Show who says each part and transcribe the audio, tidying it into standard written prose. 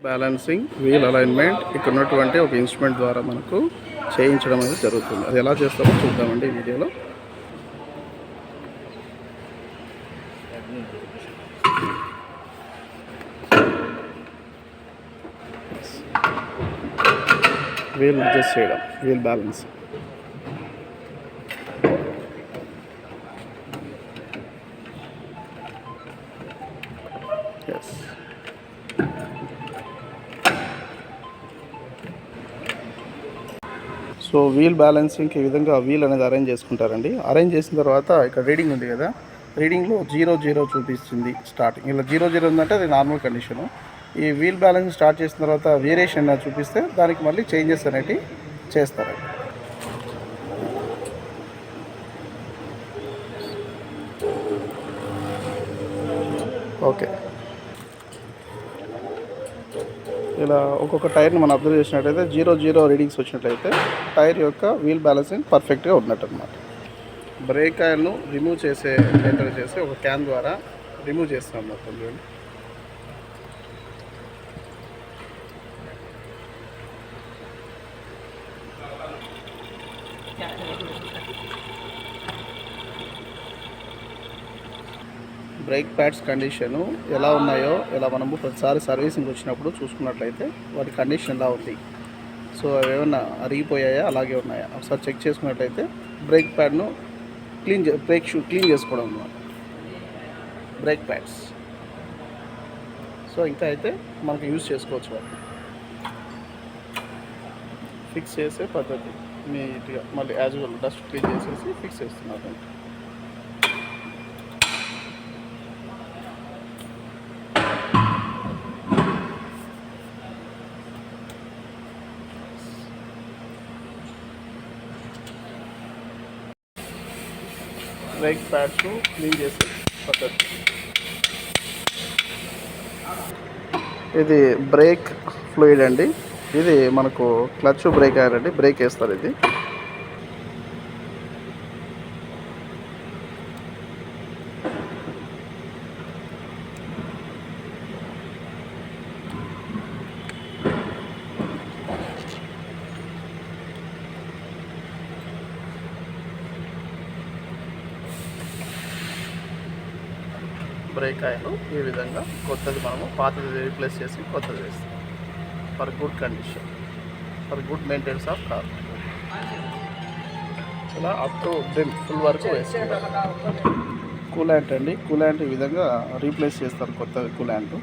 Speaker 1: Balancing wheel alignment ఇక్కడ ఉన్నటువంటి ఒక ఇన్స్ట్రుమెంట్ ద్వారా మనకు చేయించడం అనేది జరుగుతుంది. అది ఎలా చేస్తామో చూద్దామండి ఈ వీడియోలో. వీల్ అడ్జస్ట్ చేయడం, wheel balance. Yes, so wheel బ్యాలెన్సింగ్కి ఈ విధంగా వీల్ అనేది అరేంజ్ చేసుకుంటారండి. అరేంజ్ చేసిన తర్వాత ఇక్కడ రీడింగ్ ఉంది కదా, రీడింగ్లో 0 చూపిస్తుంది స్టార్టింగ్. ఇలా 0 ఉందంటే అది నార్మల్ కండిషను. ఈ వీల్ బ్యాలెన్స్ స్టార్ట్ చేసిన తర్వాత వేరియేషన్ చూపిస్తే దానికి మళ్ళీ చేంజెస్ అనేవి చేస్తారండి. ఓకే, ఇలా ఒక్కొక్క టైర్ని మనం అబ్జర్వ్ చేసినట్టయితే 0 రీడింగ్స్ వచ్చినట్లయితే టైర్ యొక్క వీల్ బ్యాలెన్సింగ్ పర్ఫెక్ట్గా ఉన్నట్టు అనమాట. బ్రేక్ ఆయిల్ను రిమూవ్ చేసే మెథడ్ చేసి ఒక క్యాన్ ద్వారా రిమూవ్ చేస్తాం మొత్తం. చూడండి, బ్రేక్ ప్యాడ్స్ కండిషను ఎలా ఉన్నాయో ఇలా మనము ప్రతిసారి సర్వీసింగ్ వచ్చినప్పుడు చూసుకున్నట్లయితే వాటి కండిషన్ ఎలా ఉంది, సో అవి ఏమన్నా అరిగిపోయాయా అలాగే ఉన్నాయా ఒకసారి చెక్ చేసుకున్నట్లయితే బ్రేక్ ప్యాడ్ను బ్రేక్ షూ క్లీన్ చేసుకోవడం అన్నమాట. బ్రేక్ ప్యాడ్స్ సో ఇంకా అయితే మనకు యూజ్ చేసుకోవచ్చు. వాటిని ఫిక్స్ చేసే పద్ధతి నీట్గా మళ్ళీ యాజువల్ డస్ట్ క్లీన్ చేసేసి ఫిక్స్ చేస్తున్నారు. బ్రేక్ ప్యాడ్స్ క్లీన్ చేసే పద్ధతి. ఇది బ్రేక్ ఫ్లూయిడ్ అండి. ఇది మనకు క్లచ్ బ్రేక్ అయ్యారండి, బ్రేక్ వేస్తారు. ఇది బ్రేక్ ఆయిల్ ఈ విధంగా కొత్తది మనము పాతది రీప్లేస్ చేసి కొత్తది వేస్తాం. For good condition, for good maintenance of car. ఇలా అప్ టు డ్రిమ్ ఫుల్ వరకు వేస్తాం. కూలాంట్ అండి, కూలాంట్ ఈ విధంగా రీప్లేస్ చేస్తారు కొత్త కూలాంట్.